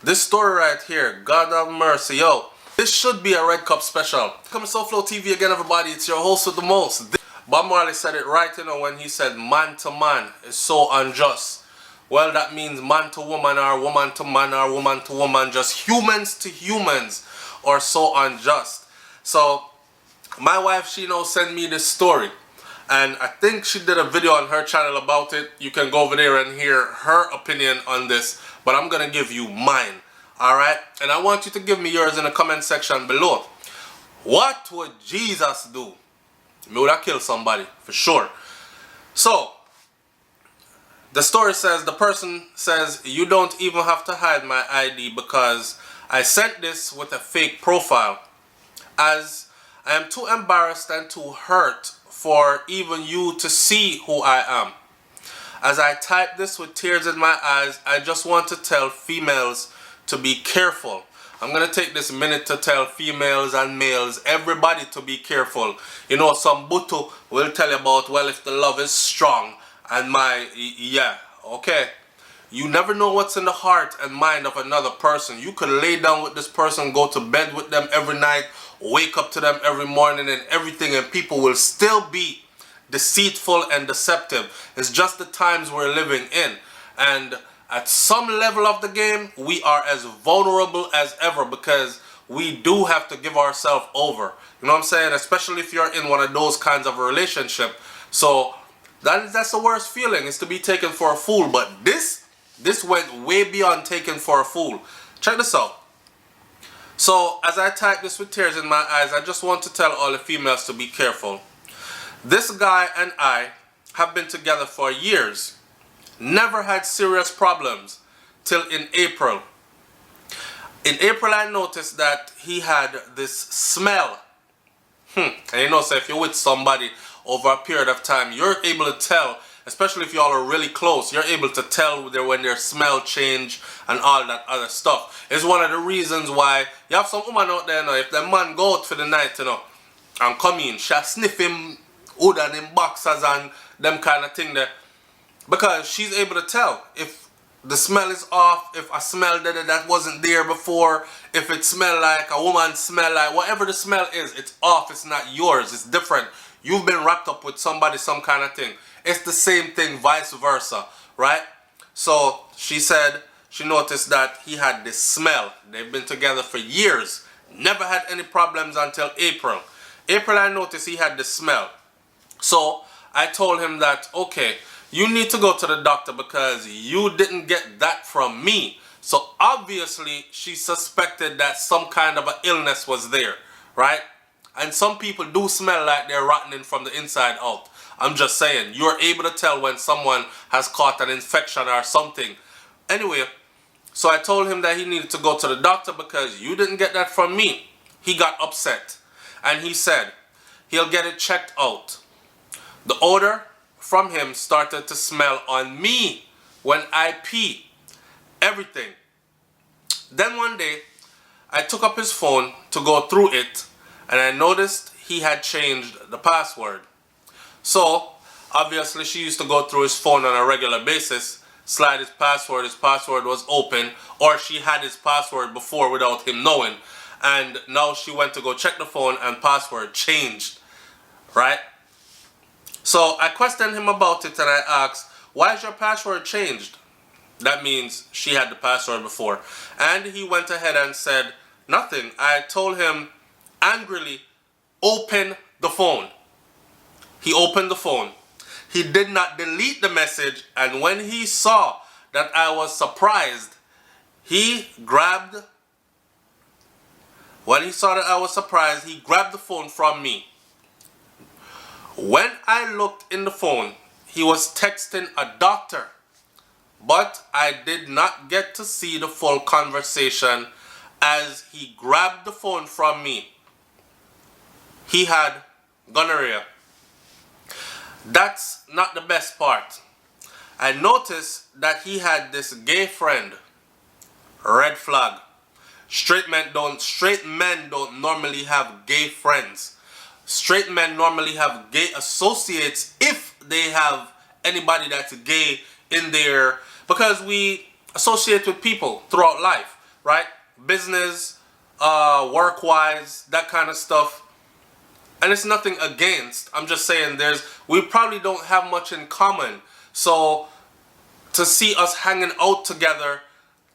This story right here, God have mercy, yo. This should be a Red Cup special. Come to SouFLoTV again, everybody. It's your host with the most. Bob Marley said it right, when he said man to man is so unjust. Well, that means man to woman or woman to man or woman to woman, just humans to humans are so unjust. So, my wife, she sent me this story. And I think she did a video on her channel about it. You can go over there and hear her opinion on this. But I'm going to give you mine. Alright? And I want you to give me yours in the comment section below. What would Jesus do? He would have killed somebody, for sure. So, the story says, the person says, you don't even have to hide my ID because I sent this with a fake profile. As I am too embarrassed and too hurt for even you to see who I am. As I type this with tears in my eyes, I just want to tell females to be careful. I'm going to take this minute to tell females and males, everybody to be careful. Some butu will tell you about, well, if the love is strong and okay. You never know what's in the heart and mind of another person. You could lay down with this person, go to bed with them every night, wake up to them every morning and everything, and people will still be deceitful and deceptive. It's just the times we're living in. And at some level of the game, we are as vulnerable as ever because we do have to give ourselves over. You know what I'm saying? Especially if you're in one of those kinds of a relationship. So that's the worst feeling, is to be taken for a fool. But this went way beyond taken for a fool. Check this out. So, as I type this with tears in my eyes, I just want to tell all the females to be careful. This guy and I have been together for years. Never had serious problems till in April. In April, I noticed that he had this smell. And so if you're with somebody over a period of time, you're able to tell, especially if y'all are really close, you're able to tell when their smell change and all that other stuff. It's one of the reasons why you have some woman out there, if the man go out for the night, and come in, she'll sniff him hood and him boxers and them kind of thing there. Because she's able to tell if the smell is off, if a smell that wasn't there before, if it smell like a woman smell like, whatever the smell is, it's off, it's not yours, it's different. You've been wrapped up with somebody, some kind of thing. It's the same thing, vice versa, right? So she said she noticed that he had this smell. They've been together for years. Never had any problems until April. April, I noticed he had this smell. So I told him that, okay, you need to go to the doctor because you didn't get that from me. So obviously she suspected that some kind of an illness was there, right? And some people do smell like they're rotting from the inside out. I'm just saying, you're able to tell when someone has caught an infection or something. Anyway, so I told him that he needed to go to the doctor because you didn't get that from me. He got upset. And he said he'll get it checked out. The odor from him started to smell on me when I pee. Everything. Then one day, I took up his phone to go through it, and I noticed he had changed the password. So, obviously she used to go through his phone on a regular basis, slide his password was open, or she had his password before without him knowing. And now she went to go check the phone and password changed, right? So I questioned him about it and I asked, why is your password changed? That means she had the password before. And he went ahead and said, nothing. I told him angrily, open the phone. He opened the phone. He did not delete the message, and when he saw that I was surprised, he grabbed the phone from me. When I looked in the phone, he was texting a doctor, but I did not get to see the full conversation as he grabbed the phone from me. He had gonorrhea. That's not the best part. I noticed that he had this gay friend. Red flag. Straight men don't normally have gay friends. Straight men normally have gay associates if they have anybody that's gay in there, because we associate with people throughout life, right? Business, work-wise, that kind of stuff. And it's nothing against. I'm just saying we probably don't have much in common. So to see us hanging out together,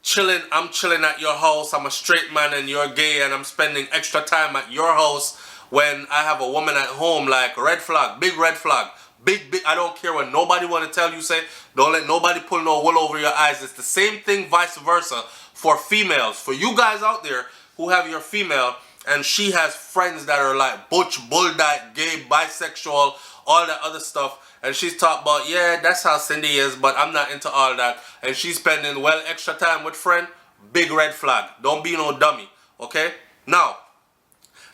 chilling, I'm chilling at your house, I'm a straight man and you're gay, and I'm spending extra time at your house when I have a woman at home, like red flag, big red flag. Big, I don't care what nobody want to tell you, say, don't let nobody pull no wool over your eyes. It's the same thing vice versa for females. For you guys out there who have your female and she has friends that are like butch, bull-dyke, gay, bisexual, all that other stuff, and she's talking about, yeah, that's how Cindy is, but I'm not into all that, and she's spending well extra time with friend, big red flag. Don't be no dummy, okay? Now,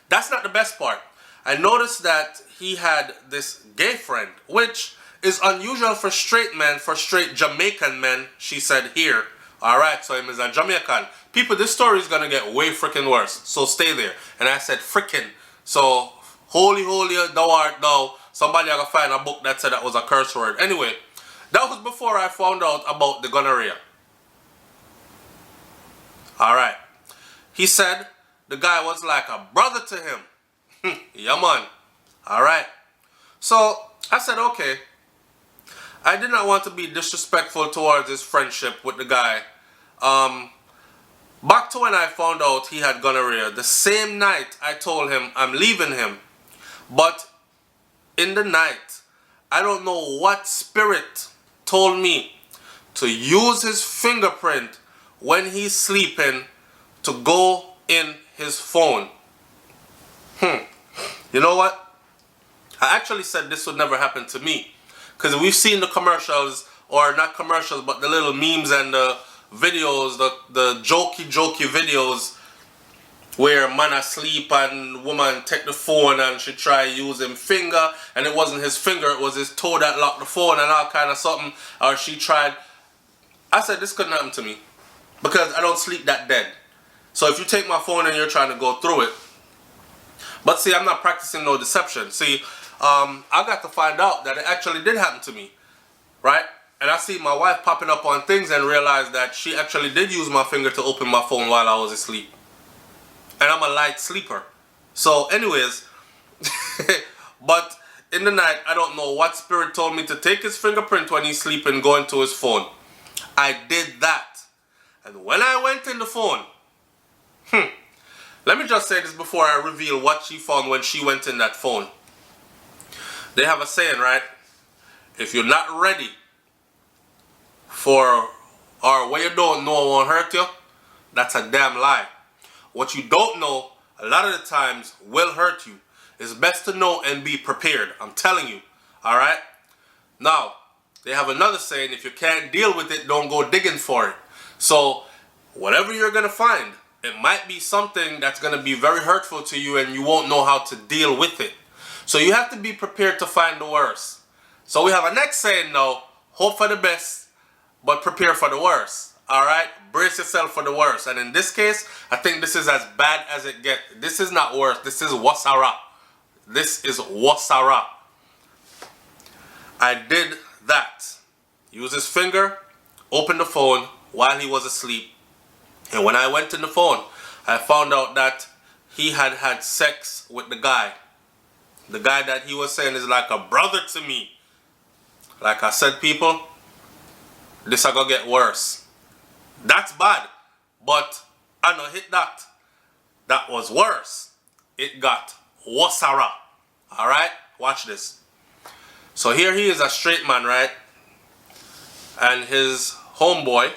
that's not the best part. I noticed that he had this gay friend, which is unusual for straight men, for straight Jamaican men, she said here. Alright, so him is a Jamaican. People, this story is going to get way freaking worse, so stay there. And I said freaking. So, holy thou art thou. Somebody got to find a book that said that was a curse word. Anyway, that was before I found out about the gonorrhea. Alright. He said the guy was like a brother to him. Yeah, man. Alright. So, I said, okay. I did not want to be disrespectful towards his friendship with the guy. Back to when I found out he had gonorrhea, the same night I told him I'm leaving him. But in the night, I don't know what spirit told me to use his fingerprint when he's sleeping to go in his phone. You know what? I actually said this would never happen to me. Because we've seen the commercials, or not commercials, but the little memes and the videos, the jokey videos where man asleep and woman take the phone and she try using finger, and it wasn't his finger, it was his toe that locked the phone and all kind of something, or she tried. I said this couldn't happen to me because I don't sleep that dead. So if you take my phone and you're trying to go through it. But see, I'm not practicing no deception. See, I got to find out that it actually did happen to me, right? And I see my wife popping up on things and realize that she actually did use my finger to open my phone while I was asleep. And I'm a light sleeper. So anyways, but in the night, I don't know what spirit told me to take his fingerprint when he's sleeping, go into his phone. I did that. And when I went in the phone, let me just say this before I reveal what she found when she went in that phone. They have a saying, right? If you're not ready for, or what you don't know won't hurt you, that's a damn lie. What you don't know, a lot of the times, will hurt you. It's best to know and be prepared. I'm telling you. Alright? Now, they have another saying, if you can't deal with it, don't go digging for it. So, whatever you're going to find, it might be something that's going to be very hurtful to you and you won't know how to deal with it. So you have to be prepared to find the worst. So we have a next saying now, hope for the best, but prepare for the worst. Alright? Brace yourself for the worst. And in this case, I think this is as bad as it gets. This is not worse. This is wasara. This is wasara. I did that. Use his finger, open the phone while he was asleep. And when I went in the phone, I found out that he had had sex with the guy. The guy that he was saying is like a brother to me. Like I said, people, this is going to get worse. That's bad. But I know hit that. That was worse. It got wasara. Alright? Watch this. So here he is, a straight man, right? And his homeboy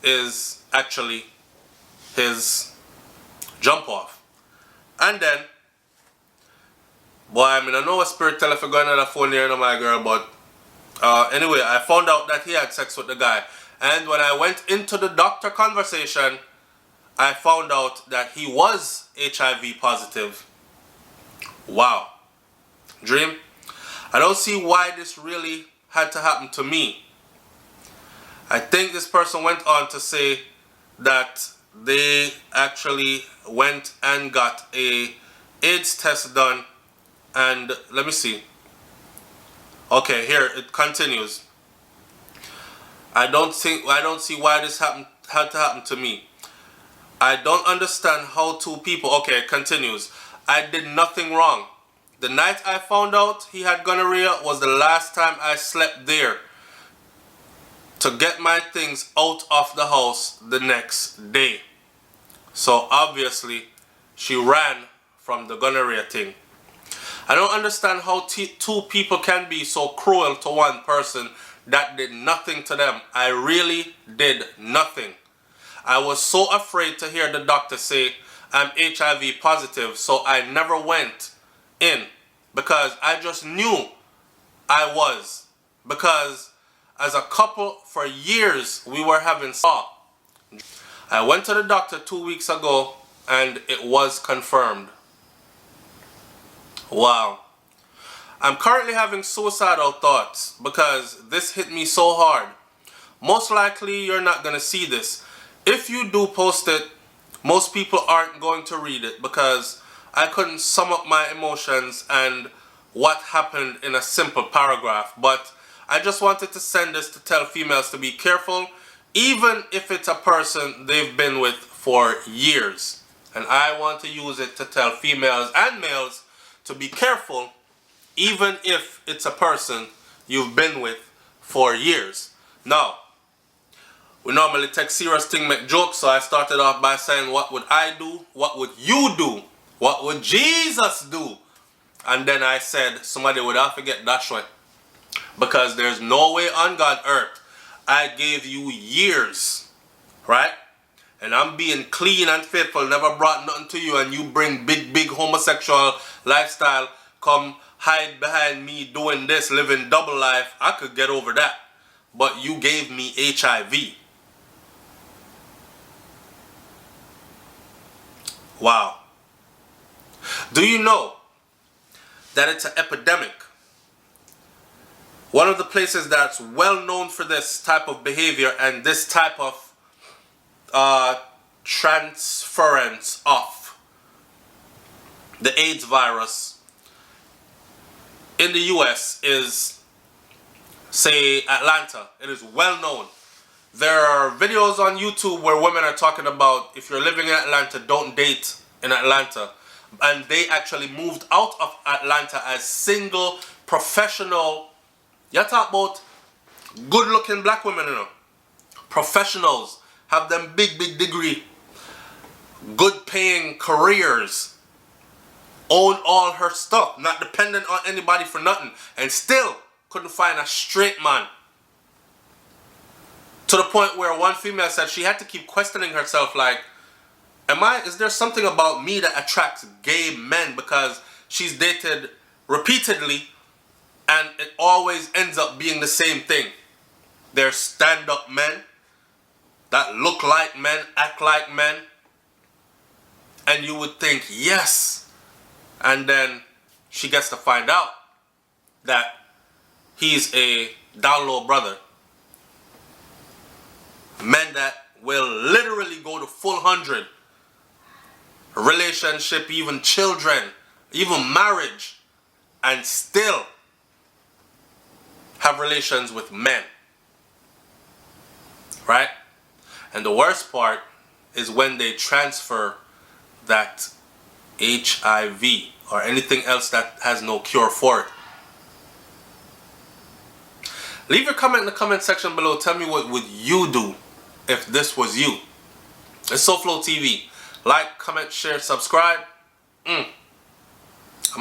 is actually his jump off. And then, boy, I mean, I know what spirit tell if you're going on the phone here, my girl, but anyway, I found out that he had sex with the guy. And when I went into the doctor conversation, I found out that he was HIV positive. Wow. Dream, I don't see why this really had to happen to me. I think this person went on to say that they actually went and got a AIDS test done, and let me see. Okay, here it continues. I don't see why this had to happen to me. I don't understand how two people... Okay, it continues. I did nothing wrong. The night I found out he had gonorrhea was the last time I slept there to get my things out of the house the next day. So obviously, she ran from the gonorrhea thing. I don't understand how two people can be so cruel to one person that did nothing to them. I really did nothing. I was so afraid to hear the doctor say I'm HIV positive, so I never went in because I just knew I was. Because as a couple for years we were having sex. I went to the doctor 2 weeks ago and it was confirmed. Wow. I'm currently having suicidal thoughts because this hit me so hard. Most likely you're not going to see this. If you do post it, most people aren't going to read it because I couldn't sum up my emotions and what happened in a simple paragraph. But I just wanted to send this to tell females to be careful, even if it's a person they've been with for years. And I want to use it to tell females and males to be careful, even if it's a person you've been with for years. Now, we normally take serious thing, make jokes, so I started off by saying, what would I do? What would you do? What would Jesus do? And then I said, somebody would have to get that way. Because there's no way on God's earth I gave you years, right? And I'm being clean and faithful, never brought nothing to you, and you bring big homosexual lifestyle, come hide behind me doing this, living double life. I could get over that. But you gave me HIV. Wow. Do you know that it's an epidemic? One of the places that's well known for this type of behavior and this type of transference of the AIDS virus in the US is, say, Atlanta. It is well known. There are videos on YouTube where women are talking about if you're living in Atlanta, don't date in Atlanta. And they actually moved out of Atlanta as single, professional. You talk about good-looking black women, you know. Professionals, have them big degree, good-paying careers, own all her stuff, not dependent on anybody for nothing, and still couldn't find a straight man. To the point where one female said she had to keep questioning herself, like, is there something about me that attracts gay men? Because she's dated repeatedly and it always ends up being the same thing. They're stand-up men that look like men, act like men. And you would think, yes. And then she gets to find out that he's a down low brother. Men that will literally go to full 100. Relationship, even children, even marriage, and still have relations with men. Right? And the worst part is when they transfer that HIV or anything else that has no cure for it. Leave your comment in the comment section below. Tell me what would you do if this was you. It's SouFLoTV. Like, comment, share, subscribe. I'm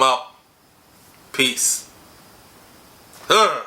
out. Peace. Ugh.